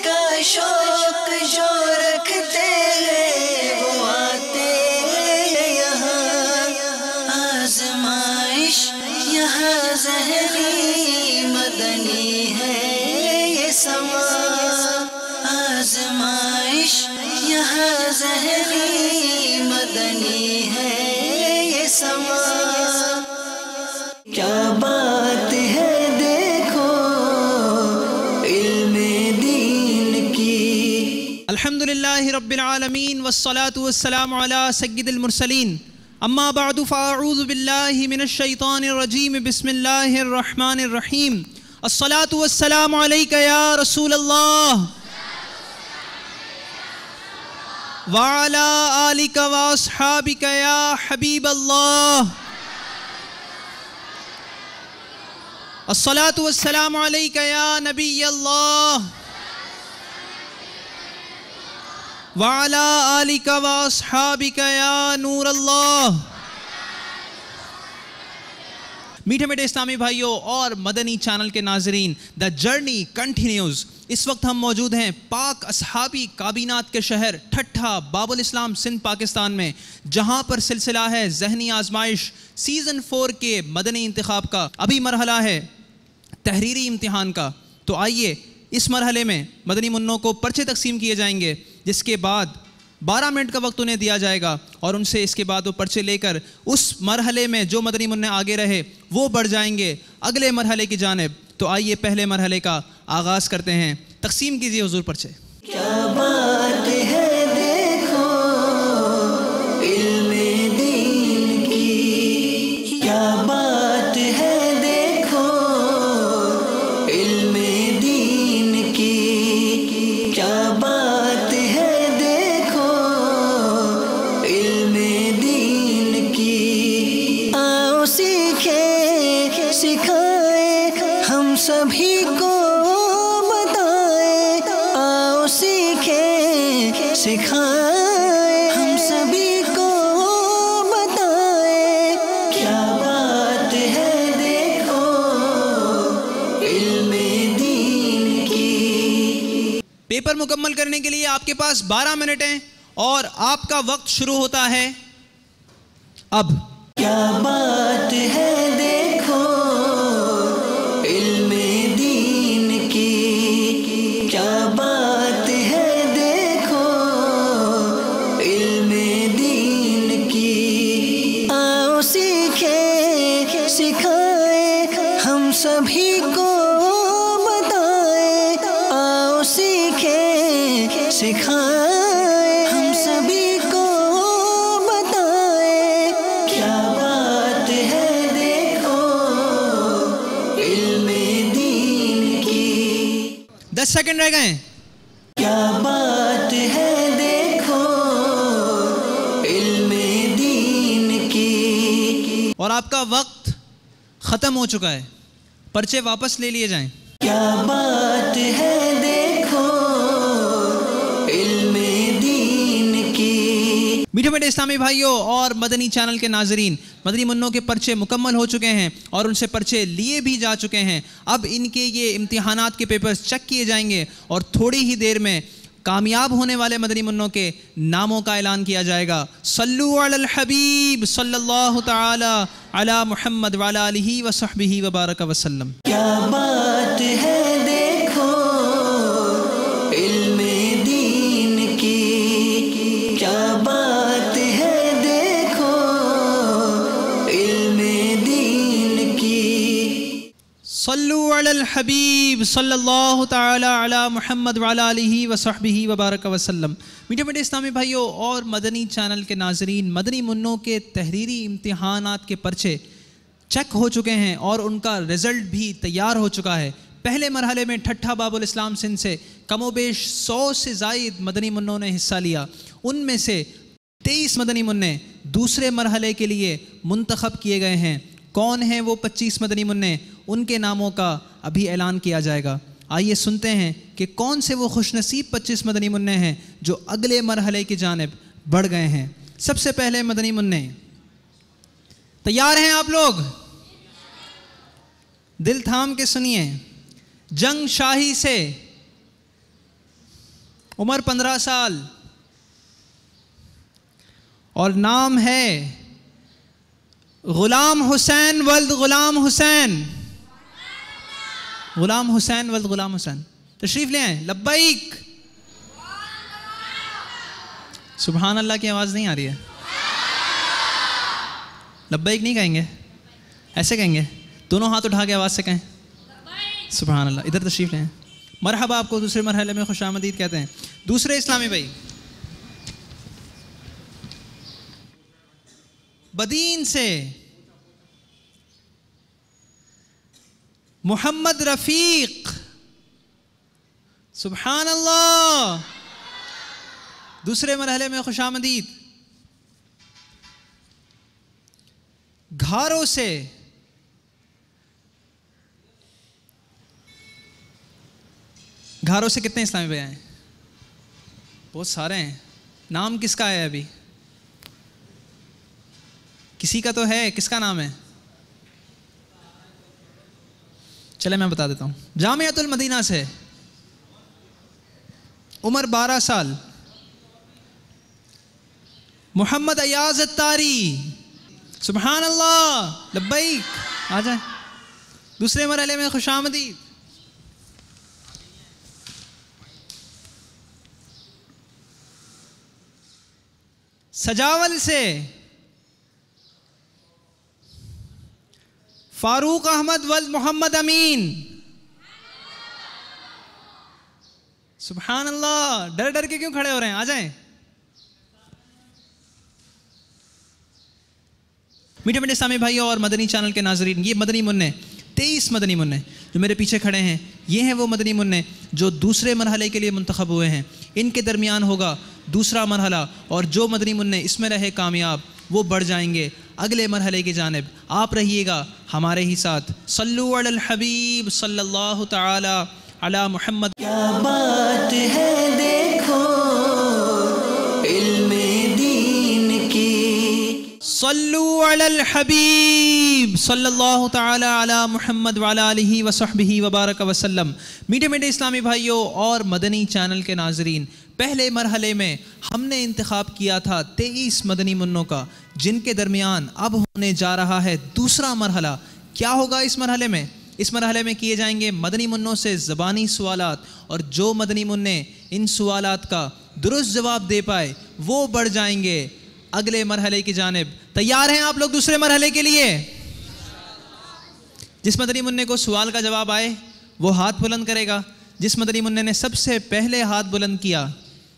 का शौक जो रखते हैं वो आते यहाँ। आज़माइश यहाँ ज़हरी मदनी है ये समा। आज़माइश यहाँ ज़हरी मदनी है ये समा। क्या बात है देखो इल्मे दीन की। अल्हम्दुलिल्लाहि रब्बिल आलमीन वस्सलातु वस्सलामु अला सय्यिदिल मुरसलीन अम्मा बअदु फ़अऊज़ु बिल्लाहि मिनश शैतानिर रजीम बिस्मिल्लाहिर रहमानिर रहीम। अस्सलातु वस्सलामु अलैका या रसूलल्लाह व अला आलिका व अस्हाबिका या हबीबल्लाह। अस्सलातु वस्सलामु अलैका या नबियल्लाह व अला आलिका व अस्हाबिका या नूरल्लाह। मीठे मीठे इस्लामी भाइयों और मदनी चैनल के नाजरीन, द जर्नी कंटिन्यूज। इस वक्त हम मौजूद हैं पाक असहाबी काबीनात के शहर ठट्ठा बाबुल इस्लाम सिंध पाकिस्तान में, जहां पर सिलसिला है ज़हनी आजमाइश सीज़न 4 के मदनी इंतखाब का। अभी मरहला है तहरीरी इम्तिहान का। तो आइए इस मरहले में मदनी मुन्नों को पर्चे तकसीम किए जाएंगे, जिसके बाद 12 मिनट का वक्त उन्हें दिया जाएगा और उनसे इसके बाद वो पर्चे लेकर उस मरहले में जो मदनी मुन्ने आगे रहे वो बढ़ जाएंगे अगले मरहले की जानिब। तो आइए पहले मरहले का आगाज़ करते हैं। तकसीम कीजिए हुजूर पर्चे। क्या बात है देखो इल्मे दीन की। क्या बात है देखो इल्मे दीन की। क्या बात है देखो इल्मे दीन की। आओ सीखे सिखाए हम सभी को बताए। आओ सीखे सिखाए हम सभी को बताए। क्या बात है देखो इल्मे दीन की। पेपर मुकम्मल करने के लिए आपके पास 12 मिनट हैं और आपका वक्त शुरू होता है अब। क्या बात है देखो इल्मे दीन की। क्या बात है देखो इल्मे दीन की। आओ सीखे सिखाए हम सभी को बताए। आओ सीखे सिखाए हम सभी को बताए। क्या बात है देखो इल्मे दीन की। 10 सेकंड रह गए। क्या बात है देखो इल्मे दीन की। और आपका वक्त ख़त्म हो चुका है। पर्चे वापस ले लिए जाएं। क्या बात है देखो इल्मे दीन की। मीठे मीठे इस्लामी भाइयों और मदनी चैनल के नाजरीन, मदनी मुन्नों के पर्चे मुकम्मल हो चुके हैं और उनसे पर्चे लिए भी जा चुके हैं। अब इनके ये इम्तिहानात के पेपर्स चेक किए जाएंगे और थोड़ी ही देर में कामयाब होने वाले मदनी मुन्नों के नामों का ऐलान किया जाएगा। सल्लु अलल हबीब सल्लल्लाहु तआला अला मुहम्मद व अला आलिहि व सहबिहि व बारक वसल्लम। क्या बात है देखो इल्मे दीन की। क्या बात है देखो इल्मे दीन की। सल्लु अलल हबीब सल्लल्लाहु तआला अला मुहम्मद व अला आलिहि व सहबिहि व बारक वसल्लम। मीठे मीठे इस्लामी भाइयों और मदनी चैनल के नाजरीन, मदनी मुन्नों के तहरीरी इम्तिहानात के पर्चे चेक हो चुके हैं और उनका रिज़ल्ट भी तैयार हो चुका है। पहले मरहले में ठट्ठा बाबुल इस्लाम सिंध से कमोबेश 100 से ज़ायद मदनी मुन्नों ने हिस्सा लिया। उनमें से 23 मदनी मुन्ने दूसरे मरहले के लिए मुंतखब किए गए हैं। कौन हैं वो 25 मदनी मुन्ने, उनके नामों का अभी ऐलान किया जाएगा। आइए सुनते हैं कि कौन से वो खुशनसीब 25 मदनी मुन्ने हैं जो अगले मरहले की जानिब बढ़ गए हैं। सबसे पहले मदनी मुन्ने, तैयार हैं आप लोग? दिल थाम के सुनिए। जंग शाही से उम्र 15 साल और नाम है गुलाम हुसैन वल्द गुलाम हुसैन। गुलाम हुसैन वल्द गुलाम हुसैन, तशरीफ ले आए। लब्बैक। सुभान अल्लाह की आवाज़ नहीं आ रही है। लब्बैक नहीं कहेंगे, ऐसे कहेंगे, दोनों हाथ उठा के आवाज़ से कहें सुभान अल्लाह। इधर तशरीफ ले आए। मरहबा आपको दूसरे मरहले में खुशामदीद कहते हैं। दूसरे इस्लामी भाई, बदीन से मोहम्मद रफीक। सुभान अल्लाह। दूसरे मरहले में खुशामदीद। घारों से कितने इस्लामी भाई आए? बहुत सारे हैं। नाम किसका है अभी? किसी का तो है, किसका नाम है? चले मैं बता देता हूँ। जामियातुल मदीना से, उम्र 12 साल, मोहम्मद अयाज अत्तारी। सुभान अल्लाह। लब्बैक। आ जाए। दूसरे मरहले में खुशामदीद। सजावल से फारूक अहमद वल्द मोहम्मद अमीन। सुभान अल्लाह। डर डर के क्यों खड़े हो रहे हैं? आ जाएं। मीठे मीठे इस्लामी भाइयों और मदनी चैनल के नाजरीन, ये मदनी मुन्ने 23 मदनी मुन्ने जो मेरे पीछे खड़े हैं, ये हैं वो मदनी मुन्ने जो दूसरे मरहले के लिए मुंतखब हुए हैं। इनके दरमियान होगा दूसरा मरहला, और जो मदनी मुन्ने इसमें रहे कामयाब वो बढ़ जाएंगे अगले मरहले की जानिब। आप रहिएगा हमारे ही साथ। सल्लु अलल हबीब सल्लल्लाहु तआला अला मुहम्मद। क्या बात है देखो इल्मे दीन की। सल्लु अलल हबीब सल्लल्लाहु तआला अला मुहम्मद व अला आलिहि व सहबिहि व बारक वसल्लम। मीठे मीठे इस्लामी भाइयों और मदनी चैनल के नाजरीन, पहले मरहले में हमने इंतखाब किया था 23 मदनी मुन्नों का, जिनके दरमियान अब होने जा रहा है दूसरा मरहला। क्या होगा इस मरहले में? इस मरहले में किए जाएंगे मदनी मुन्नों से ज़बानी सवालात, और जो मदनी मुन्ने इन सवालात का दुरुस्त जवाब दे पाए वो बढ़ जाएंगे अगले मरहले की जानिब। तैयार हैं आप लोग दूसरे मरहले के लिए? जिस मदनी मुन्ने को सवाल का जवाब आए वो हाथ बुलंद करेगा। जिस मदनी मुन्ने ने सबसे पहले हाथ बुलंद किया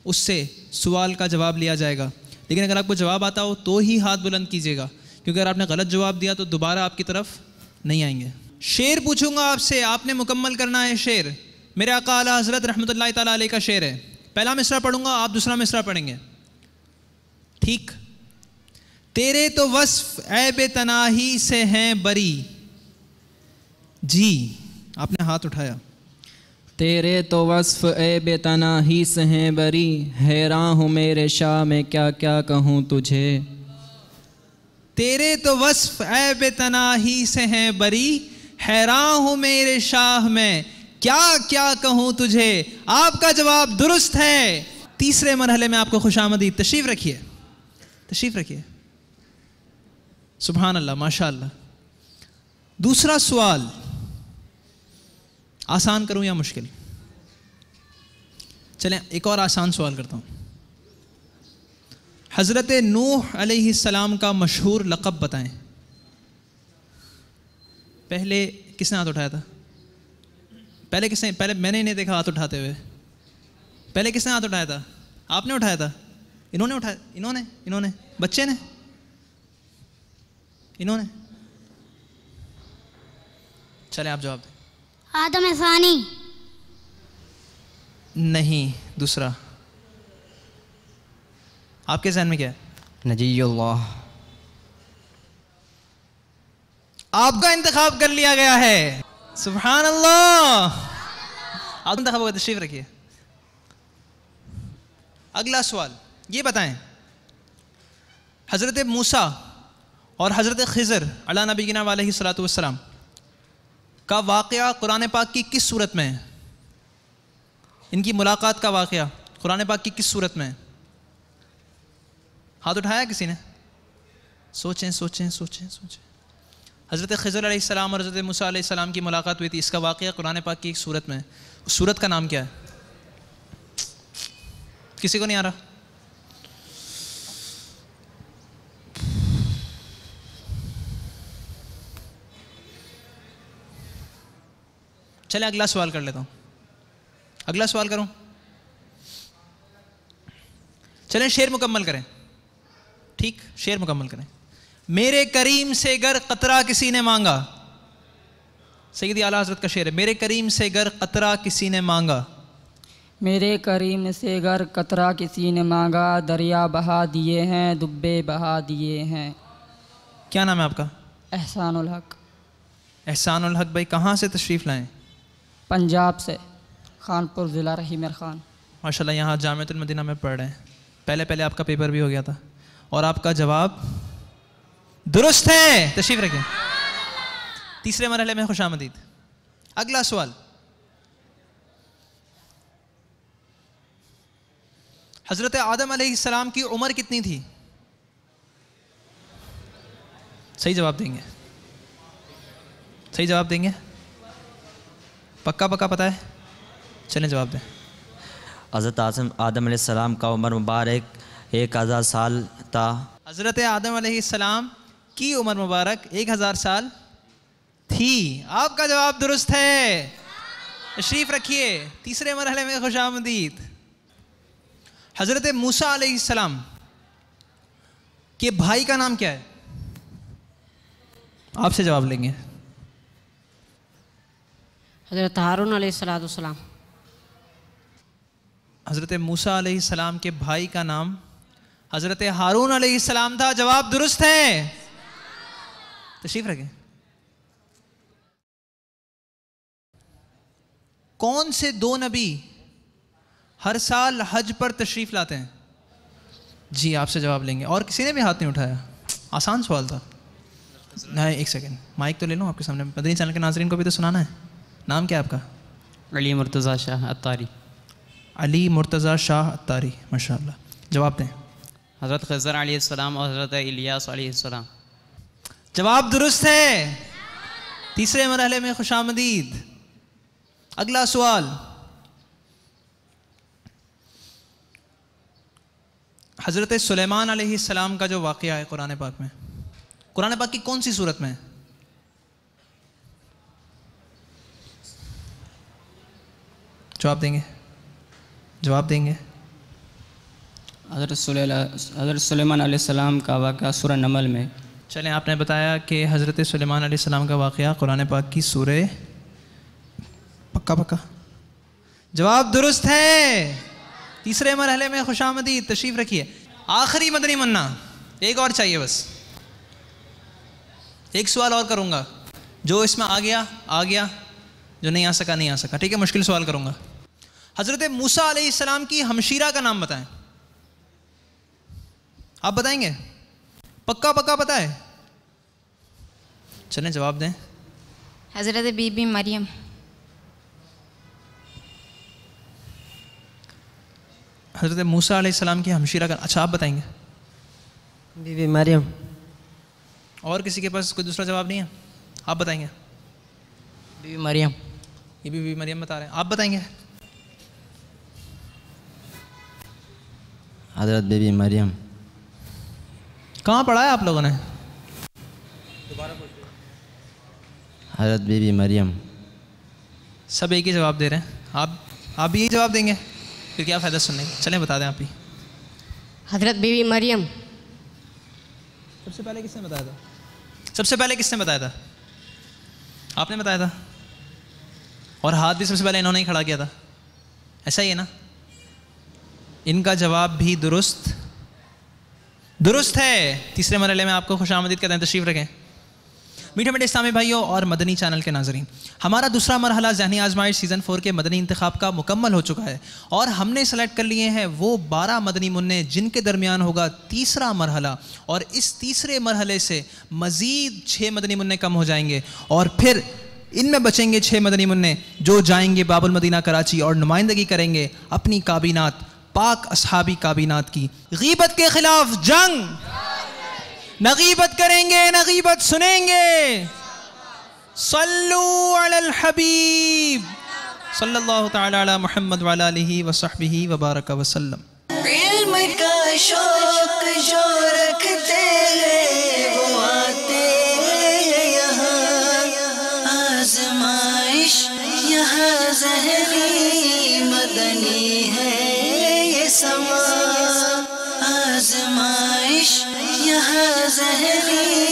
उससे सवाल का जवाब लिया जाएगा। लेकिन अगर आपको जवाब आता हो तो ही हाथ बुलंद कीजिएगा, क्योंकि अगर आपने गलत जवाब दिया तो दोबारा आपकी तरफ नहीं आएंगे। शेर पूछूंगा आपसे, आपने मुकम्मल करना है शेर। मेरे आका आला हज़रत रहमतुल्लाहि तआला अलैह का शेर है। पहला मिसरा पढ़ूंगा, आप दूसरा मिसरा पढ़ेंगे, ठीक? तेरे तो वस्फ ऐब तनाही से हैं बरी। जी, आपने हाथ उठाया। तेरे तो वस्फ ऐब तनाही से हैं बरी, हैरान हूँ मेरे शाह में क्या क्या कहूँ तुझे। तेरे तो वस्फ ऐब तनाही से हैं बरी, हैरान हूँ मेरे शाह में क्या क्या कहूँ तुझे। आपका जवाब दुरुस्त है। तीसरे मरहले में आपको खुशामदीद। तशरीफ़ रखिए, तशरीफ़ रखिए। सुभान अल्लाह, माशा अल्लाह। दूसरा सवाल आसान करूं या मुश्किल? चलें एक और आसान सवाल करता हूं। हज़रत नूह अलैहिस्सलाम का मशहूर लक़ब बताएं। पहले किसने हाथ उठाया था? पहले किसने? पहले मैंने इन्हें देखा हाथ उठाते हुए। पहले किसने हाथ उठाया था? आपने उठाया था? इन्होंने उठाया? इन्होंने बच्चे ने? इन्होंने? चले आप जवाब दें। आदम सानी। नहीं, दूसरा। आपके ज़हन में क्या है? नजीयुल्लाह। आपका इंतखाब कर लिया गया है। सुभान अल्लाह। आप इंतखाब होगा, तशरीफ रखिए। अगला सवाल ये बताएं, हज़रत मूसा और हज़रत खिज़र अला नबीना अलैहिस्सलातु वस्सलाम का वाक़या कुरान पाक की किस सूरत में है? इनकी मुलाकात का वाक़या कुरान पाक की किस सूरत में है? हाथ उठाया किसी ने? सोचें सोचें सोचें सोचें। हज़रत खिज़र अलैहिस्सलाम और हज़रत मूसा अलैहिस्सलाम की मुलाकात हुई थी, इसका वाक़या कुरान पाक की एक सूरत में है। उस सूरत का नाम क्या है? किसी को नहीं आ रहा? चले अगला सवाल कर लेता हूँ। अगला सवाल करूँ? चलें शेर मुकम्मल करें। ठीक, शेर मुकम्मल करें। मेरे करीम से गर कतरा किसी ने मांगा, सैयदी आला हज़रत का शेर है। मेरे करीम से गर कतरा किसी ने मांगा, मेरे करीम से गर कतरा किसी ने मांगा, दरिया बहा दिए हैं दुब्बे बहा दिए हैं। क्या नाम है आपका? एहसानुल हक। एहसानुल हक भाई कहाँ से तशरीफ़ लाएं? पंजाब से, खानपुर ज़िला रहीमर ख़ान। माशाल्लाह यहाँ जामिअतुल मदीना में पढ़ रहे हैं। पहले आपका पेपर भी हो गया था और आपका जवाब दुरुस्त है। तशरीफ रखें। तीसरे मरहले में खुशामदीद। अगला सवाल, हजरत आदम अलैहिस्सलाम की उम्र कितनी थी? सही जवाब देंगे? सही जवाब देंगे? पक्का पता है? चलें जवाब दें। हज़रत आदम अलैहिस्सलाम का उम्र मुबारक 1000 साल था। हज़रत आदम अलैहिस्सलाम की उम्र मुबारक 1000 साल थी। आपका जवाब दुरुस्त है। तशरीफ़ रखिए। तीसरे मरहले में खुशामदीद। हज़रत मूसा अलैहिस्सलाम के भाई का नाम क्या है? आपसे जवाब लेंगे। हज़रत हारून अलैहिस्सलाम। हज़रत मूसा अलैहिस्सलाम के भाई का नाम हज़रत हारून अलैहिस्सलाम था। जवाब दुरुस्त है। तशरीफ रखें। कौन से दो नबी हर साल हज पर तशरीफ लाते हैं? जी आपसे जवाब लेंगे। और किसी ने भी हाथ नहीं उठाया? आसान सवाल था। नहीं, एक सेकंड, माइक तो ले लूँ आपके सामने। मदनी चैनल के नाज़रीन को भी तो सुनाना है। नाम क्या है आपका? अली मुर्तज़ा शाह अत्तारी। अली मुर्तज़ा शाह अत्तारी, माशाअल्लाह। जवाब दें। हज़रत खज़र अलैहिस्सलाम और हज़रत इलियास अलैहिस्सलाम। जवाब दुरुस्त है। तीसरे मरहले में खुशामदीद। अगला सवाल, हज़रत सुलेमान अलैहिस्सलाम का जो वाक़या है कुरान पाक में, कुरान पाक की कौन सी सूरत में है? जवाब देंगे? जवाब देंगे? हज़रत सुलेमान अलैहिस्सलाम का वाक़या सूरह नमल में। चलें, आपने बताया कि हज़रत सुलेमान अलैहिस्सलाम का वाक़या कुरान पाक की सूरह, पक्का? जवाब दुरुस्त है। तीसरे मरहले में खुशामदीद। तशरीफ़ रखिए। आखिरी मदनी मुन्ना, एक और चाहिए बस। एक सवाल और करूँगा, जो इसमें आ गया, जो नहीं आ सका नहीं आ सका। ठीक है, मुश्किल सवाल करूँगा। हज़रत मूसा अलैहिस्सलाम की हमशीरा का नाम बताएं। आप बताएंगे? पक्का पता है? चलें जवाब दें। हज़रत बीबी मरियम। हज़रत मूसा अलैहिस्सलाम की हमशीरा का, अच्छा आप बताएंगे? बीबी मरियम। और किसी के पास कोई दूसरा जवाब नहीं है? आप बताएंगे? बीबी मरियम। ये भी बीबी मरियम बता रहे हैं। आप बताएंगे? हज़रत बीबी मरियम। कहाँ पढ़ा है आप लोगों ने? हज़रत बीबी मरियम। सब एक ही जवाब दे रहे हैं। आप भी यही जवाब देंगे? फिर क्या फ़ायदा सुनने का? चलें बता दें आप ही। हज़रत बीबी मरियम। सबसे पहले किसने बताया था? सबसे पहले किसने बताया था? आपने बताया था। और हाथ भी सबसे पहले इन्होंने ही खड़ा किया था। ऐसा ही है ना? इनका जवाब भी दुरुस्त है। तीसरे मरहले में आपको खुशामदीद कहते हैं। तशरीफ़ रखें। मीठे मीठे इस्लामी भाइयों और मदनी चैनल के नाज़रीन, हमारा दूसरा मरहला ज़हनी आजमाइश सीज़न 4 के मदनी इंतखाब का मुकम्मल हो चुका है और हमने सेलेक्ट कर लिए हैं वो 12 मदनी मुन्ने जिनके दरमियान होगा तीसरा मरहला। और इस तीसरे मरहले से मज़ीद 6 मदनी मुन्ने कम हो जाएंगे और फिर इनमें बचेंगे 6 मदनी मुन्ने जो जाएंगे बाबुल मदीना कराची और नुमाइंदगी करेंगे अपनी काबीनात पाक असहाबी काबिनात की। गीबत के खिलाफ जंग, न गीबत करेंगे न गीबत सुनेंगे। सल्लू अलल हबीब सल्लल्लाहु तआला अला मुहम्मद व अला आलिहि व सहबिहि व बारक वसल्लम। इल्म का शौक जो रखते हैं वो आते हैं यहाँ, आजमाइश यहाँ ज़हनी मदनी है ये समा, आजमाइश यहाँ ज़हनी